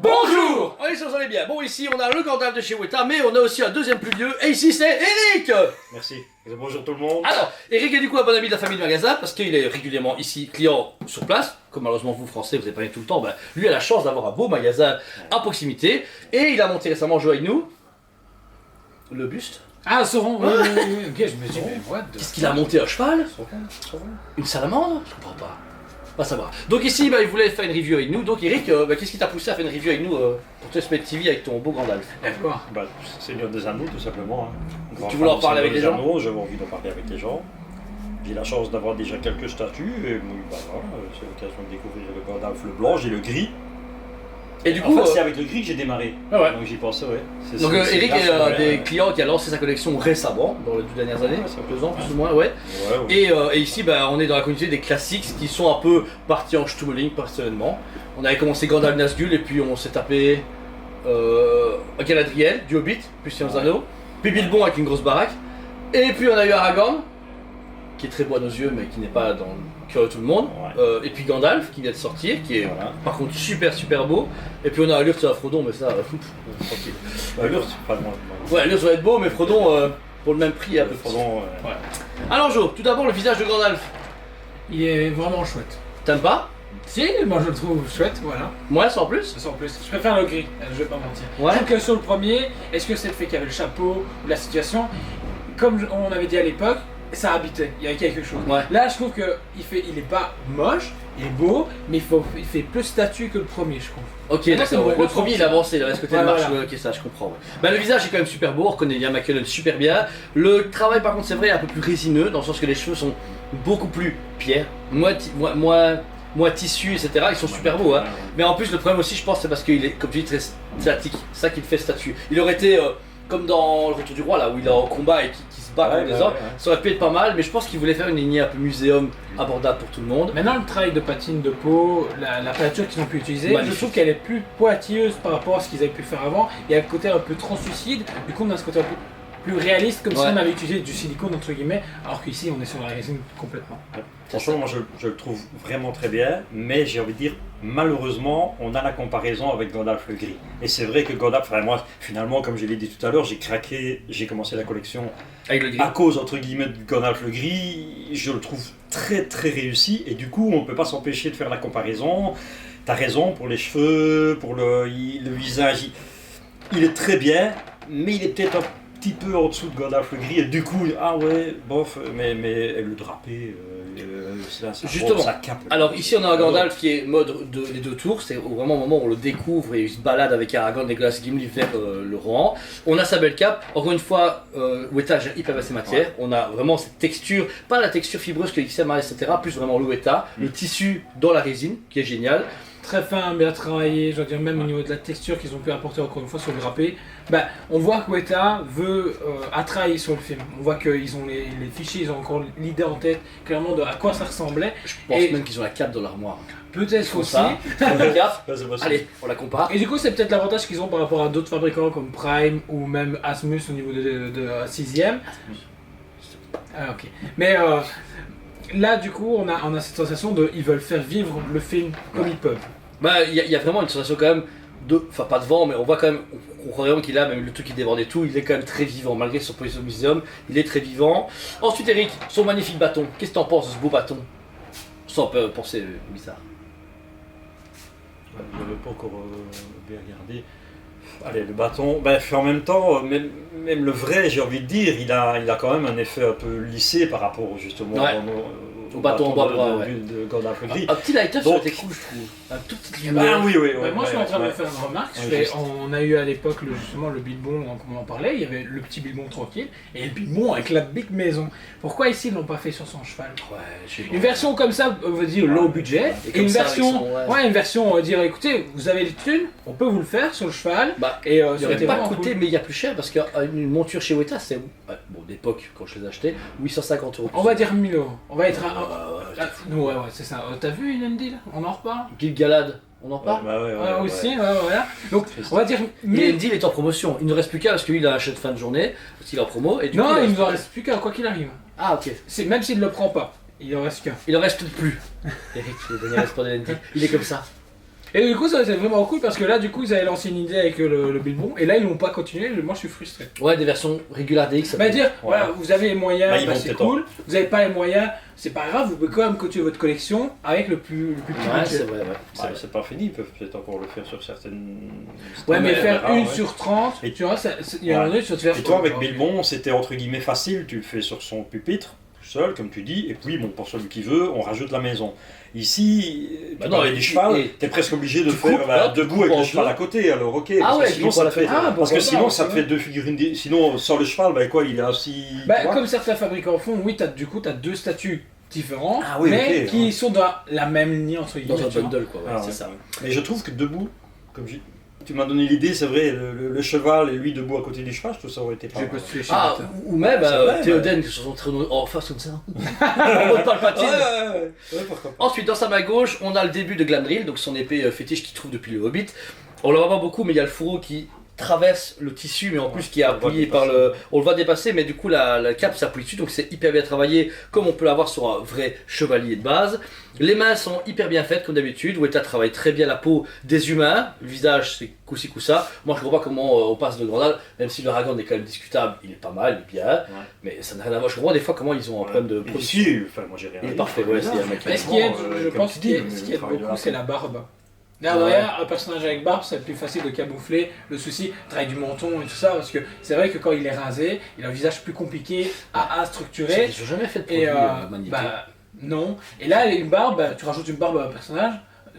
Bonjour! On est sur les bien. Bon, ici on a le Gandalf de chez Weta, mais on a aussi un deuxième plus vieux, et ici c'est Eric! Merci. Bonjour tout le monde. Alors, Eric est du coup un bon ami de la famille du magasin, parce qu'il est régulièrement ici client sur place. Comme malheureusement vous français, vous n'avez pas tout le temps, ben, lui a la chance d'avoir un beau magasin à proximité. Et il a monté récemment joué avec nous le buste. Ah, Sauron, oui, ok, je me dis, mais what the... Qu'est-ce qu'il a monté à cheval? Une salamandre? Je comprends pas. Pas savoir. Donc ici, bah, il voulait faire une review avec nous. Donc Eric, qu'est-ce qui t'a poussé à faire une review avec nous pour te mettre TV avec ton beau Gandalf? D'accord. Bah, Seigneur des Anneaux tout simplement. Hein. Tu voulais en parler avec les gens? J'avais envie d'en parler avec les gens. J'ai la chance d'avoir déjà quelques statues et bah, voilà, c'est l'occasion de découvrir le Gandalf le blanc, j'ai le gris. Et du coup, en fait, c'est avec le gris que j'ai démarré. Ah ouais. Donc j'y pensais, ouais. Donc Eric est un des clients qui a lancé sa collection récemment, dans les 2 dernières années, Ouais, ça fait 2 ans plus ou moins, ouais. Et ici, bah, on est dans la communauté des classiques qui sont un peu partis en Stummeling personnellement. On avait commencé Gandalf Nazgûl et puis on s'est tapé Galadriel, du Hobbit, puis Seigneur des Anneaux, puis Bilbon avec une grosse baraque, et puis on a eu Aragorn, qui est très beau à nos yeux mais qui n'est pas dans le cœur de tout le monde, et puis Gandalf qui vient de sortir, qui est par contre super beau, et puis on a Lurtz et Frodon, mais ça, tranquille. Lurtz, pas de moi. Ouais, Lurtz va être beau, mais Frodon, pour le même prix, à peu près. Frodon, ouais. Alors Jo, tout d'abord le visage de Gandalf. Il est vraiment chouette. T'aimes pas? Si, moi je le trouve chouette, voilà. Moi, sans plus. Sans plus. Je préfère le gris, je vais pas mentir. Ouais. Je trouve que sur le premier, est-ce que c'est le fait qu'il y avait le chapeau ou la situation, comme on avait dit à l'époque, ça habitait, il y avait quelque chose. Ouais. Là, je trouve il est pas moche, il est beau, mais il fait plus statue que le premier, je trouve. Ok, Moi, c'est d'accord. bon, Le premier, il avance, il avait ce côté de Ouais, marche. voilà. Ok, ça, je comprends. Ouais. Bah, le visage est quand même super beau, on reconnaît Ian McKellen super bien. Le travail, par contre, c'est vrai, est un peu plus résineux, dans le sens que les cheveux sont beaucoup plus pierre, moins tissu, etc. Ils sont super beaux, hein. Mais en plus, le problème aussi, je pense, c'est parce qu'il est, comme tu dis, très statique. C'est ça qui le fait statue. Il aurait été comme dans Le Retour du Roi, là, où il est en combat et qui se bat contre des hommes. Ça aurait pu être pas mal, mais je pense qu'il voulait faire une lignée un peu muséum abordable pour tout le monde. Maintenant, le travail de patine de peau, la peinture qu'ils ont pu utiliser, Magnifique. je trouve qu'elle est plus pointilleuse par rapport à ce qu'ils avaient pu faire avant. Il y a le côté un peu translucide, du coup on a ce côté un peu plus réaliste, comme si on avait utilisé du silicone entre guillemets, alors qu'ici on est sur la résine complètement. Franchement, moi je le trouve vraiment très bien, mais j'ai envie de dire, malheureusement, on a la comparaison avec Gandalf le gris. Et c'est vrai que Gandalf, enfin, moi finalement, comme je l'ai dit tout à l'heure, j'ai craqué, j'ai commencé la collection Avec le gris. à cause entre guillemets de Gandalf le gris. Je le trouve très réussi, et du coup, on ne peut pas s'empêcher de faire la comparaison. T'as raison, pour les cheveux, pour le visage, il est très bien, mais il est peut-être un petit peu en dessous de Gandalf le gris, et du coup, ah ouais, bof, mais le drapé, Justement. Ça cape. Alors ici on a un Gandalf qui est mode les 2 tours, c'est vraiment au moment où on le découvre et il se balade avec Aragorn et Legolas Gimli vers le Rohan. On a sa belle cape, encore une fois, Weta gère hyper bien ses matières, on a vraiment cette texture, pas la texture fibreuse que XMA etc, plus vraiment le Weta, le tissu dans la résine qui est génial. Très fin, bien travaillé, je veux dire même au niveau de la texture qu'ils ont pu apporter encore une fois sur le drapé. Bah, on voit que Weta a travaillé sur le film. On voit qu'ils ont les fichiers, ils ont encore l'idée en tête clairement de à quoi ça ressemblait. Je pense même qu'ils ont la cape dans l'armoire. Peut-être aussi. Ça, la cape. Ouais, c'est possible. Allez, on la compare. Et du coup, c'est peut-être l'avantage qu'ils ont par rapport à d'autres fabricants comme Prime ou même Asmus au niveau de 6ème. Ah, ok. Mais là, du coup, on a cette sensation de ils veulent faire vivre le film comme ils peuvent. Bah, il y a vraiment une sensation quand même de. Enfin, pas de vent, mais on voit quand même. On croit vraiment qu'il a, même le truc qui débordait tout, il est quand même très vivant, malgré son position au muséum, il est très vivant. Ensuite, Eric, son magnifique bâton. Qu'est-ce que t'en penses de ce beau bâton? Sans penser bizarre. Je n'avais pas encore bien regardé. Allez, le bâton, ben, en même temps, même le vrai, j'ai envie de dire, il a quand même un effet un peu lissé par rapport justement au bâton en bois de Gandalf le gris. Un petit light-up, ça aurait été cool, je trouve. Un tout petit Ah oui. Moi, je suis en train de faire une remarque. On a eu à l'époque justement le Bilbon, comme on en parlait, il y avait le petit Bilbon tranquille et le Bilbon avec la big maison. Pourquoi ici ils l'ont pas fait sur son cheval? Une version comme ça veut dire low budget, et une version, une version on va dire écoutez, vous avez les thunes, on peut vous le faire sur le cheval. Bah, et il n'aurait pas coûté méga plus cher parce qu'une monture chez Weta c'est bon d'époque quand je les achetais 850 €. On va dire 1000 €. On va être ouais c'est ça. T'as vu Indy là? On en reparle. Gil-galad, on en parle? Aussi, voilà. Donc on va dire. Indy il est en promotion. Il ne reste plus qu'à parce que lui il a acheté de fin de journée parce qu'il est en promo et du coup, il ne nous reste plus qu'à quoi qu'il arrive. Ah ok. Même s'il ne le prend pas, il en reste qu'un. Il en reste plus. Eric, le dernier espoir de Indy. Il est comme ça. Et du coup, ça c'est vraiment cool parce que là, du coup, ils avaient lancé une idée avec le Bilbon et là, ils l'ont pas continué. Moi, je suis frustré. Ouais, des versions régulières DX. Ça Bah, dire, Ouais. voilà, vous avez les moyens, Bah, ils vont c'est peut-être cool. Vous avez pas les moyens, c'est pas grave, vous pouvez quand même continuer votre collection avec le plus petit Ouais, budget. c'est vrai, ouais. C'est pas fini, ils peuvent peut-être encore le faire sur certaines. Ouais, mais Ouais, faire voilà, une ouais. sur 30, Et- tu vois, il y a un Ouais. moment donné, tu vas te faire. Et toi, avec Bilbon, c'était entre guillemets facile, tu le fais sur son pupitre, tout seul, comme tu dis, et puis, bon, pour celui qui veut, on rajoute la maison. Ici, Bah tu non, parlais et- du cheval, et- t'es presque obligé de tu faire coupes, bah, hop, tu debout coupes avec en le cheval deux. à côté, alors ok. Ah parce que ouais, sinon, puis pour la ça te fait. fête. Ah, Parce que pourquoi sinon, pas, ça te c'est fait vrai. deux figurines. Sinon, sans le cheval, bah quoi, il est assis. Bah, tu vois. comme certains fabricants font, oui, du coup, tu as deux statuts différents, Ah oui, mais ok, qui ouais. sont dans la même ligne entre guillemets. Dans un tu vois. bundle, quoi, ouais, Ah, c'est ouais. ça. Mais je trouve que debout, comme tu m'as donné l'idée, c'est vrai, le cheval et lui debout à côté du cheval, je trouve que ça aurait été pas J'ai mal. postulé chez Ah, Meta. ou même C'est vrai, Théoden qui se sont très en face comme ça. En mode Palpatine. Ouais, pourquoi pas. Ensuite, dans sa main gauche, on a le début de Glamdrill, donc son épée fétiche qu'il trouve depuis le Hobbit. On le voit pas beaucoup, mais il y a le fourreau qui traverse le tissu, mais en plus qui est on le voit appuyé par dépasser. le. On le voit dépasser, mais du coup la cape s'appuie dessus, donc c'est hyper bien travaillé, comme on peut l'avoir sur un vrai chevalier de base. Les mains sont hyper bien faites, comme d'habitude. Weta travaille très bien la peau des humains, le visage c'est coup-ci coup-ça. Moi je vois pas comment on passe de Grandal, même si le Ragond est quand même discutable, il est pas mal, il est bien, mais ça n'a rien à voir. Je vois des fois comment ils ont un problème de Et production. ici, enfin, moi j'ai rien. Il est à dire. parfait, ouais, c'est un mec. Mais ce qui aide, je Comme pense tu que dis, ce qui aide travail de beaucoup, la c'est peau. la barbe. Derrière, un personnage avec barbe, c'est plus facile de camoufler le souci, travail du menton et tout ça, parce que c'est vrai que quand il est rasé, il a un visage plus compliqué à structurer. Ils ont jamais fait de Et produit Magneto. bah non. Et là, une barbe, bah, tu rajoutes une barbe à un personnage.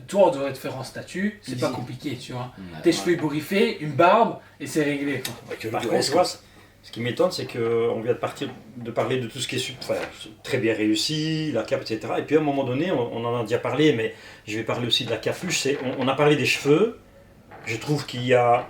Toi, on devrait te faire en statue, c'est Easy. pas compliqué, tu vois. Ouais, Tes ouais. cheveux ébouriffés, une barbe, et c'est réglé. Quoi. Ouais, que Par le contre, reste, tu vois, ce qui m'étonne, c'est qu'on vient de parler de tout ce qui est très bien réussi, la cape, etc. Et puis à un moment donné, on en a déjà parlé, mais je vais parler aussi de la capuche. On a parlé des cheveux. Je trouve qu'il y a,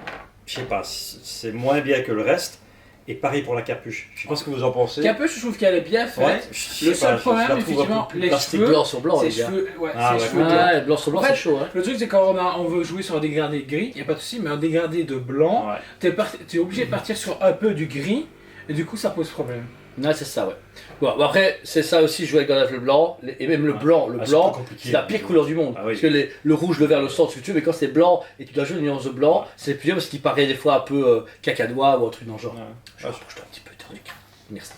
je sais pas, c'est moins bien que le reste. Et pareil pour la capuche. Je sais pas ce que vous en pensez. Capuche, je trouve qu'elle est bien faite. Ouais, Le je sais seul pas, je problème, la trouve un peu effectivement, plus les plastique. cheveux, blanc sur blanc, ses les gars. cheveux, ouais, Ah, ses ouais. cheveux blancs. Ouais, blanc sur blanc, En fait, c'est chaud, hein. Le truc, c'est quand on veut jouer sur un dégradé gris, il n'y a pas de souci, mais un dégradé de blanc, Ouais. t'es obligé de partir sur un peu du gris, et du coup, ça pose problème. Ouais, c'est ça, ouais. Bon, après, c'est ça aussi, jouer avec Gandalf le blanc, et même le Ouais. blanc. Le Ah, c'est blanc, plus compliqué. c'est la pire couleur du monde. Ah oui. Parce que le rouge, le vert, le sang, ce que tu veux, mais quand c'est blanc et tu dois jouer une nuance de blanc, c'est plus dur parce qu'il paraît des fois un peu cacadois ou un truc dans le genre. Ouais. Je rapproche un petit peu, Théodric. Merci.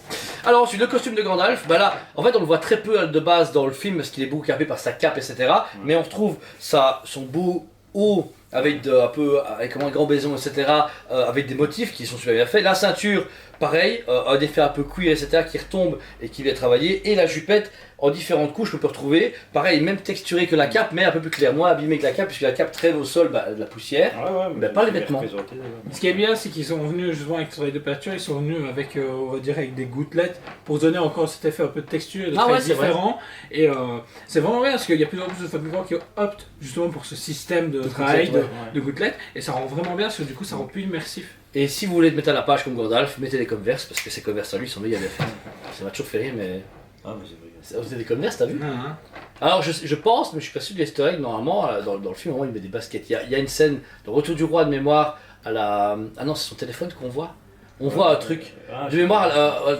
Alors ensuite, le costume de Gandalf, bah là, en fait, on le voit très peu de base dans le film parce qu'il est beaucoup capé par sa cape, etc. Mais on retrouve son beau haut avec avec un grand bézon, etc. Avec des motifs qui sont super bien faits. La ceinture, pareil, un effet un peu cuir, etc. qui retombe et qui vient travailler. Et la jupette en différentes couches qu'on peut retrouver. Pareil, même texturée que la cape, mais un peu plus clair, moins abîmée que la cape, puisque la cape traîne au sol de la poussière. Ouais, ouais, Mais pas les c'est vêtements. représenté, ouais. Ce qui est bien, c'est qu'ils sont venus justement avec le travail de peinture, ils sont venus avec, on va dire, avec des gouttelettes pour donner encore cet effet un peu de texture, de Ah traits ouais, c'est vrai. différents. Et c'est vraiment bien parce qu'il y a plus en plus de fabricants qui optent justement pour ce système de travail gouttelettes, de gouttelettes, et ça rend vraiment bien parce que du coup, ça rend plus immersif. Et si vous voulez te mettre à la page comme Gandalf, mettez des Converse, parce que ces Converse à lui sont méga bien faits. Ça m'a toujours fait rire, mais. Ah, mais c'est vrai. Vous avez des Converse, t'as vu? Hein. Alors je pense, mais je suis pas sûr de l'easter egg, normalement, dans le film, vraiment, il met des baskets. Il y a une scène, dans Retour du Roi de mémoire, à la. Ah non, c'est son téléphone qu'on voit. On voit un truc. Ah, De mémoire,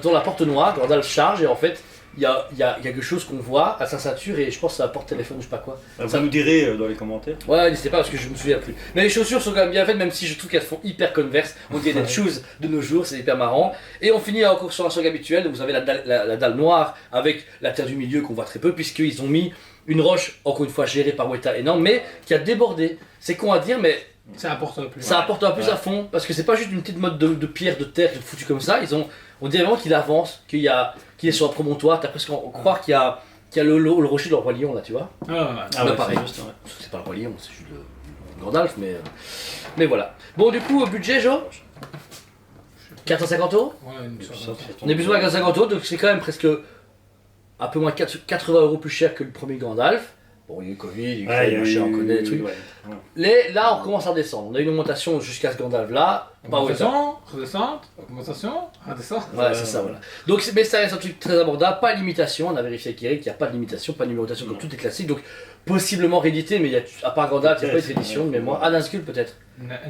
dans la porte noire, Gandalf charge, et en fait, il y a quelque chose qu'on voit à sa ceinture, et je pense que c'est un porte-téléphone ou je sais pas quoi. Vous nous direz dans les commentaires. Ouais, n'hésitez pas parce que je me souviens plus. Mais les chaussures sont quand même bien faites, même si je trouve qu'elles font hyper Converse. On dirait des shoes de nos jours, c'est hyper marrant. Et on finit encore sur un song habituel. Donc vous avez la dalle noire avec la terre du milieu qu'on voit très peu, puisqu'ils ont mis une roche, encore une fois gérée par Weta énorme, mais qui a débordé. C'est con à dire, mais Ça apporte un plus. ça apporte un plus à fond, parce que c'est pas juste une petite mode de pierre, de terre foutue comme ça. On dirait vraiment qu'il avance, qu'il est sur un promontoire. T'as presque croire qu'il y a le rocher de le roi lion là, tu vois. Ah, ouais. Ah Là, ouais, pareil. c'est juste, ouais. C'est pas le roi lion, c'est juste le Gandalf, mais voilà. Bon, du coup, budget, genre 450 €. Ouais, une Ça, sorte. c'est On est besoin de 450 €, donc c'est quand même presque un peu moins 80 € plus cher que le premier Gandalf. Bon, il y a eu Covid, il y a eu Ouais, machin, on connaît les trucs. ouais. Là, on recommence à descendre. On a eu une augmentation jusqu'à ce Gandalf là, Pas Augmentation, redescente, augmentation, redescente. Ouais, c'est ça, voilà. Donc, mais ça reste un truc très abordable, pas de limitation. On a vérifié avec Eric qu'il n'y a pas de limitation, pas de numérotation comme tout est classique. Donc, possiblement réédité, mais il y a, à part Gandalf, il n'y a pas eu d'édition de mémoire. Ah, Nazgûl peut-être.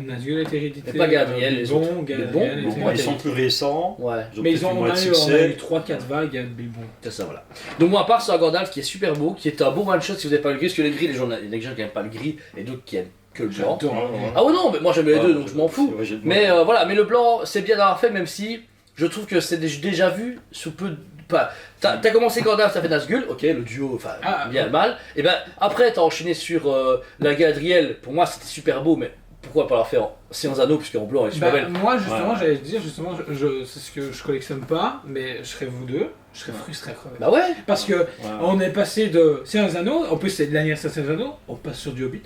Nazgûl a été réédité. Mais pas Galadriel, les autres. Galadriel Bon, a été Ils sont plus récents. Ouais. Mais peut-être eu on moins de a succès. eu 3-4 vagues de Bilbon. C'est ça, voilà. Donc, moi, à part sur Gandalf qui est super beau, qui est un beau one shot si vous n'avez pas le gris, parce que le gris, il y a des gens qui n'aiment pas le gris et d'autres qui aiment que le blanc. J'adore. Ah ouais, non, mais moi j'aime les deux, donc je m'en fous. Ouais, Mais voilà, mais le blanc, c'est bien d'avoir fait, même si je trouve que c'est déjà vu sous peu de. Pas. T'as commencé Gandalf, t'as fait Nazgûl, ok, le duo, enfin, bien mal. Et ben après, t'as enchaîné sur la Galadriel, pour moi c'était super beau, mais pourquoi pas leur faire en Seigneur des Anneaux, puisque en blanc elle est super belle. Moi justement, j'allais te dire, c'est ce que je collectionne pas, mais je serais vous deux, je serais frustré à crever. Bah ouais! Parce que on est passé de Seigneur des Anneaux, en plus c'est de l'anniversaire de Seigneur des Anneaux, on passe sur du Hobbit,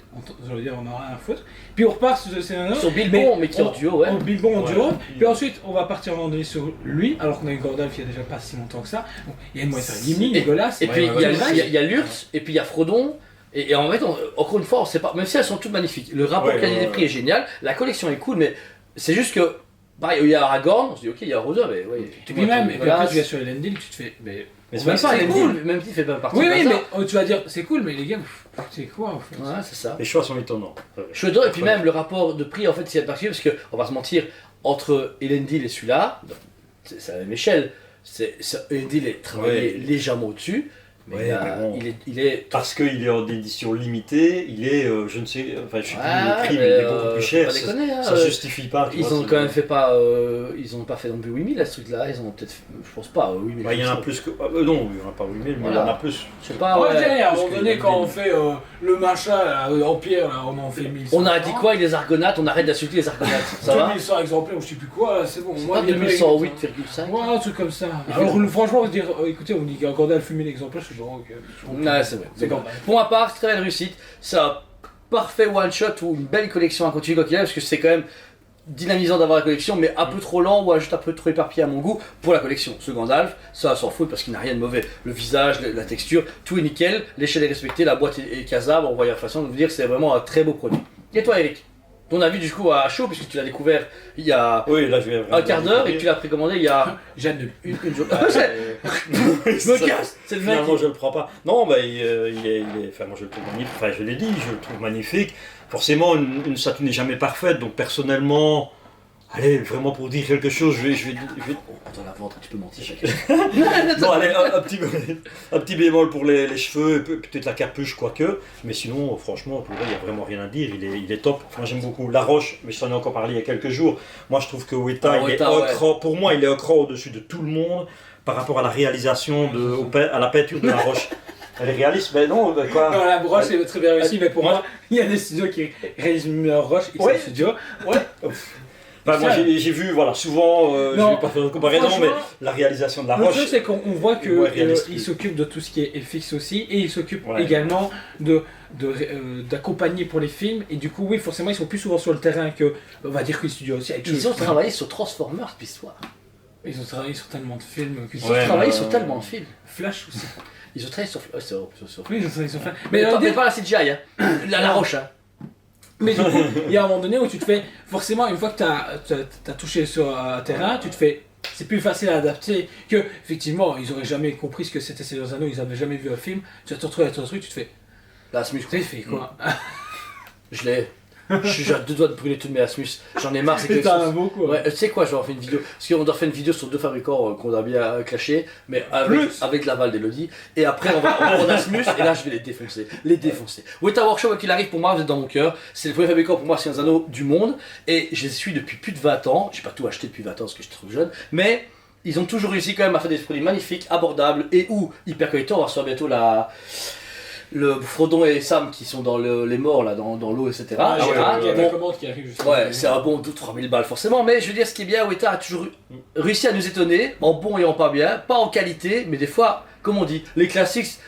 je veux dire on aura rien à foutre, puis on repart sur Seigneur des Anneaux. Sur Bilbon, mais qui est en duo, ouais. Bilbon en duo, puis ensuite on va partir à un moment donné sur lui, alors qu'on a eu Gandalf il y a déjà pas si longtemps que ça, donc il y a une moyen de faire Gimli, Legolas, Et puis il ouais, y a Lurtz, et puis il y a Frodon. Et en fait, encore une fois, on sait pas, même si elles sont toutes magnifiques, le rapport qualité-prix est génial, la collection est cool, mais c'est juste que, pareil, il y a Aragorn, on se dit ok, il y a Rosa, mais oui. Et puis même, et puis après tu vas sur Elendil, tu te fais, mais c'est même pas Elendil, même s'il fait pas partie oui, de oui, ça. mais tu vas dire, c'est cool, mais les gars, c'est quoi en fait? Ouais, c'est ça. Les choix sont étonnants. Je suis dedans, et puis même le rapport de prix, en fait, c'est particulier, parce que, on va se mentir, entre Elendil et celui-là, c'est à la même échelle, Elendil est travaillé légèrement au-dessus. Mais, il est parce qu'il est en édition limitée, il est, je ne sais, enfin je sais plus le prix, mais il est beaucoup plus cher. Ça justifie pas. Ils ont quand même fait pas, ils ont pas fait non plus 8000 là, ce truc-là. Ils ont peut-être, je pense pas 8000. Il y en a plus que, non, il y en a pas 8000, mais il y en a plus. Je sais pas. Moi je dirais à un moment donné quand on fait le machin en pierre, là, on en fait 1100. On a dit quoi, les Argonautes? On arrête d'insulter les Argonautes. Ça va? 2100 exemplaires ou je sais plus quoi, c'est bon. Moi 2108,5. Ouais, un truc comme ça. Alors franchement, on se dire, écoutez, on dit qu'un Gandalf fume l'exemplaire, je suis bon, ok. Ouais, c'est vrai. C'est bon. Pour ma part, très belle réussite. C'est un parfait one shot ou une belle collection à continuer quand il y a, parce que c'est quand même dynamisant d'avoir la collection, mais un peu trop lent ou juste un peu trop éparpillé à mon goût pour la collection. Ce Gandalf, ça s'en fout parce qu'il n'a rien de mauvais. Le visage, la texture, tout est nickel, l'échelle est respectée, la boîte est casable, on voit la façon de vous dire que c'est vraiment un très beau produit. Et toi, Eric? Ton avis du coup à chaud, puisque tu l'as découvert il y a un quart d'heure et que tu l'as précommandé il y a j'annule une journée. Je me casse, c'est le mec. Finalement, je le prends pas. Non, bah, il est, enfin, moi je le trouve magnifique. Enfin, je l'ai dit, je le trouve magnifique. Forcément, une statue n'est jamais parfaite, donc personnellement, allez, vraiment pour dire quelque chose, je vais... Dans la ventre, tu peux mentir. Non, allez, un petit bémol pour les cheveux, et peut-être la capuche, quoique. Mais sinon, franchement, pour vrai, il n'y a vraiment rien à dire. Il est top. Moi, j'aime beaucoup La Roche, mais je t'en ai encore parlé il y a quelques jours. Moi, je trouve que Weta, pour moi, il est un cran au-dessus de tout le monde par rapport à la réalisation, à la peinture de La Roche. Elle est réaliste, mais non, quoi. Non, La Roche est très bien réussie, mais pour moi, il y a des studios qui réalisent La Roche, X Studio. Ouais. Enfin, moi j'ai vu, voilà, souvent, je ne vais pas faire de comparaison, mais la réalisation de La Roche. Le truc c'est qu'on voit qu'il s'occupe de tout ce qui est FX aussi, et il s'occupe également d'accompagner pour les films, et du coup oui forcément ils sont plus souvent sur le terrain que, on va dire que les studios aussi. Ils ont travaillé sur Transformers puis histoire. Ils ont travaillé sur tellement de films. Ils ont travaillé sur tellement de films. Flash aussi. Ils ont travaillé sur Flash. Oui, ils ont travaillé sur Flash. Mais pas la CGI, hein. La Roche, hein. Mais du coup, il y a un moment donné où tu te fais, forcément, une fois que tu as touché sur un terrain, tu te fais, c'est plus facile à adapter que, effectivement, ils auraient jamais compris ce que c'était Seigneur des Anneaux, ils avaient jamais vu un film, tu vas te retrouver avec ton truc, tu te fais, l'Asmus, tu fais quoi? Je l'ai. Je suis à deux doigts de brûler toutes mes Asmus. J'en ai marre. C'est un beau quoi. Ouais, tu sais quoi, je vais en faire une vidéo. Parce qu'on doit faire une vidéo sur deux fabricants qu'on a bien clashés, mais avec l'aval d'Elodie. Et après, on va prendre Asmus et là, je vais les défoncer. Weta Workshop, quoi qu'il arrive, pour moi, vous êtes dans mon cœur. C'est le premier fabricant pour moi, c'est un anneau du monde. Et je les suis depuis plus de 20 ans. J'ai pas tout acheté depuis 20 ans parce que je suis trop jeune. Mais ils ont toujours réussi quand même à faire des produits magnifiques, abordables et ou hyper collecteurs. On va recevoir bientôt le Frodon et Sam qui sont dans les morts là, dans l'eau, etc. Il y a la commande qui arrive justement. Ouais, c'est un bon 2-3 000 balles forcément, mais je veux dire, ce qui est bien, Weta a toujours réussi à nous étonner, en bon et en pas bien, pas en qualité, mais des fois, comme on dit, les classiques,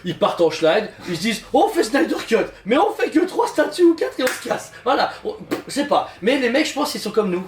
ils partent en slide, ils se disent, oh, on fait Snyder Cut, mais on fait que 3 statues ou 4 et on se casse. Voilà, je sais pas, mais les mecs, je pense qu'ils sont comme nous,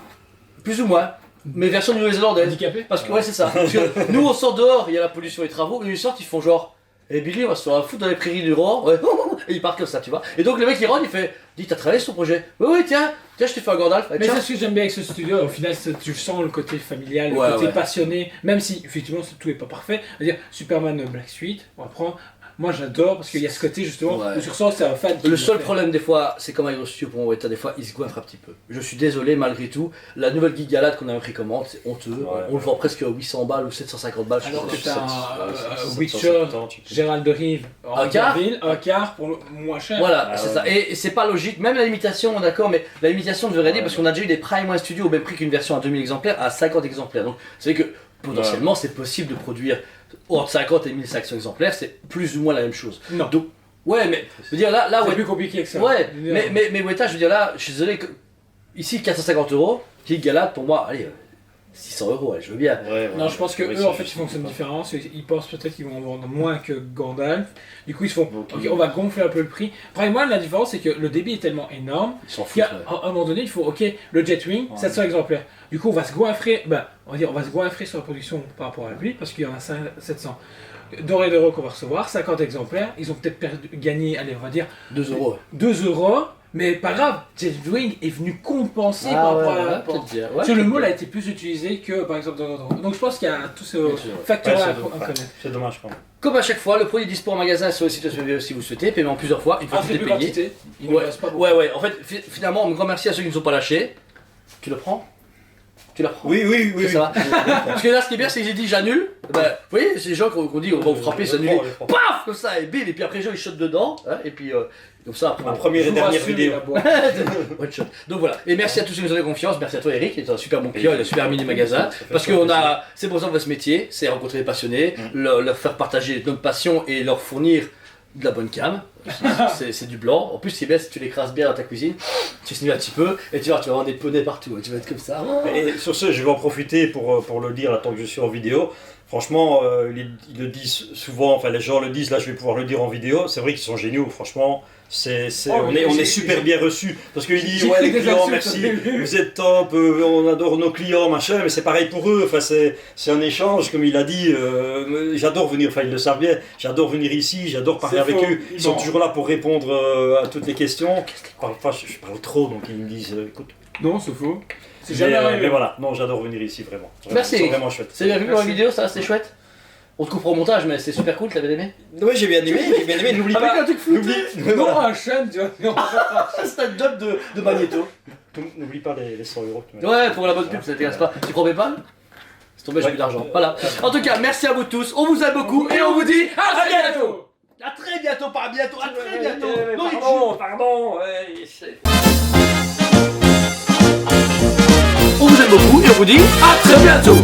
plus ou moins. Mais version néo-zélandaise. Handicapés. Parce que ouais, c'est ça. Parce que nous, on sort dehors, il y a la pollution et les travaux, et ils sortent, ils font genre. Et Billy, on va se faire foutre dans les prairies du Rohan. Ouais. et ils partent comme ça, tu vois. Et donc le mec il rentre, il fait, dis t'as travaillé sur ton projet? Oui, tiens, je te fais un Gandalf. Mais c'est ce que j'aime bien avec ce studio, au final tu sens le côté familial, le Ouais, côté ouais. passionné, même si effectivement tout est pas parfait. C'est-à-dire Superman Black Suite, on va prendre. Moi j'adore parce qu'il y a ce côté justement Ouais. où tu ressens que c'est un fan. qui Le le seul fait. problème des fois, c'est comme avec le studio pour mon Weta, des fois il se goinfre un petit peu. Je suis désolé malgré tout, la nouvelle Geek Galade qu'on a pris commande, c'est honteux. Ouais. On le vend presque 800 balles ou 750 balles. je Alors sais que pas. t'as un 770, Witcher, tu peux- Gérald de Rive, Un quart un quart pour le moins cher. Voilà, Ah c'est ouais. ça. Et c'est pas logique, même la limitation, d'accord, mais la limitation devrait dire Ouais. parce qu'on a déjà eu des Prime One Studio au même prix qu'une version à 2000 exemplaires à 50 exemplaires. Donc, c'est vrai que potentiellement c'est possible de produire entre 50 et 1500 exemplaires, c'est plus ou moins la même chose. Non, Donc, ouais, mais je veux dire là, c'est ouais, plus compliqué que ça. ouais, Je veux dire, mais Weta, je veux dire là, je suis désolé, ici 450 €, Geek Galade pour moi, allez, 600 €, allez, je veux bien. Ouais, Non, je pense que oui, eux c'est en fait ils juste fonctionnent ça. différemment. Ils pensent peut-être qu'ils vont en vendre moins que Gandalf. Du coup ils se font. Donc, Ok, on va gonfler un peu le prix. Prime One, la différence c'est que le débit est tellement énorme Ils s'en qu'il foutent. y a, à un moment donné il faut ok le Jetwing Ouais. 700 exemplaires. Du coup on va se goinfrer. On va dire on va se goinfrer sur la production par rapport à lui parce qu'il y en a 700. Doré d'euros qu'on va recevoir, 50 exemplaires. Ils ont peut-être gagné, allez on va dire 2 €. 2 €. Mais pas grave, Jetwing est venu compenser par rapport à la. peut-être bien. Ouais, Parce que le peut-être mot bien. a été plus utilisé que par exemple dans notre. Donc je pense qu'il y a tous ces Bien sûr, ouais. facteurs-là Ouais, à connaître. c'est dommage quand même. Comme à chaque fois, le produit est dispo en magasin sur le site SVV si vous souhaitez, paiement plusieurs fois, une fois Un que tout très est peu payé. quantité, il ne Ouais, reste pas beaucoup. ouais. En fait, finalement, un grand merci à ceux qui ne sont pas lâchés. Tu le prends? Tu la prends? Oui, oui, oui. Ça va. Parce que là, ce qui est bien, c'est que j'ai dit j'annule. Bah, vous voyez, c'est les gens qu'on dit on va vous frapper, c'est annulé. Paf! Comme ça, et bim, et puis après, les gens ils shotent dedans. Hein, et puis, comme ça, après. Ma on- première Je et vous dernière rassure, vidéo. la boîte. One shot. Donc voilà. Et merci à tous ceux qui nous ont fait confiance. Merci à toi, Eric, qui est un super bon client, il a un super mini magasin. Ça fait Parce super qu'on a. C'est pour ça qu'on fait ce métier, c'est rencontrer des passionnés, leur faire partager notre passion et leur fournir de la bonne cam. C'est du blanc. En plus, c'est bien si tu l'écrases bien dans ta cuisine, tu sniffes un petit peu et tu vas avoir des poneys partout. Tu vas être comme ça. Et sur ce, je vais en profiter pour le dire là, tant que je suis en vidéo. Franchement, ils le disent souvent, enfin les gens le disent, là je vais pouvoir le dire en vidéo, c'est vrai qu'ils sont géniaux, franchement, on est super bien reçus. Parce qu'ils disent, j'ai ouais cru les des clients, insultes merci, au début. vous êtes top, on adore nos clients, machin, mais c'est pareil pour eux, enfin c'est un échange, comme il a dit, j'adore venir, enfin ils le savent bien, j'adore venir ici, j'adore parler C'est avec faux. eux, ils sont Non. toujours là pour répondre à toutes les questions. Parfois je parle trop, donc ils me disent, écoute. Non, c'est faux. C'est Mais, jamais arrivé. mais voilà, non, j'adore venir ici, vraiment. Merci. C'est vraiment chouette. C'est bien vu pour la Merci. vidéo, ça, c'était chouette. On te coupera au montage, mais c'est super cool, t'avais aimé? Oui, j'ai bien aimé, n'oublie Avec pas. un truc flouté. Non, un chaîne, tu vois. C'est un job de Magneto. N'oublie pas les 100 euros que tu m'as Ouais, pour la bonne pub, ça t'intéresse pas. Tu prends pas? C'est tombé, j'ai plus d'argent. Voilà. En tout cas, merci à vous tous. On vous aime beaucoup et on vous dit À très bientôt. à très bientôt, pas à bientôt, à très bientôt. Non, il Pardon. On vous aime beaucoup et on vous dit à très bientôt.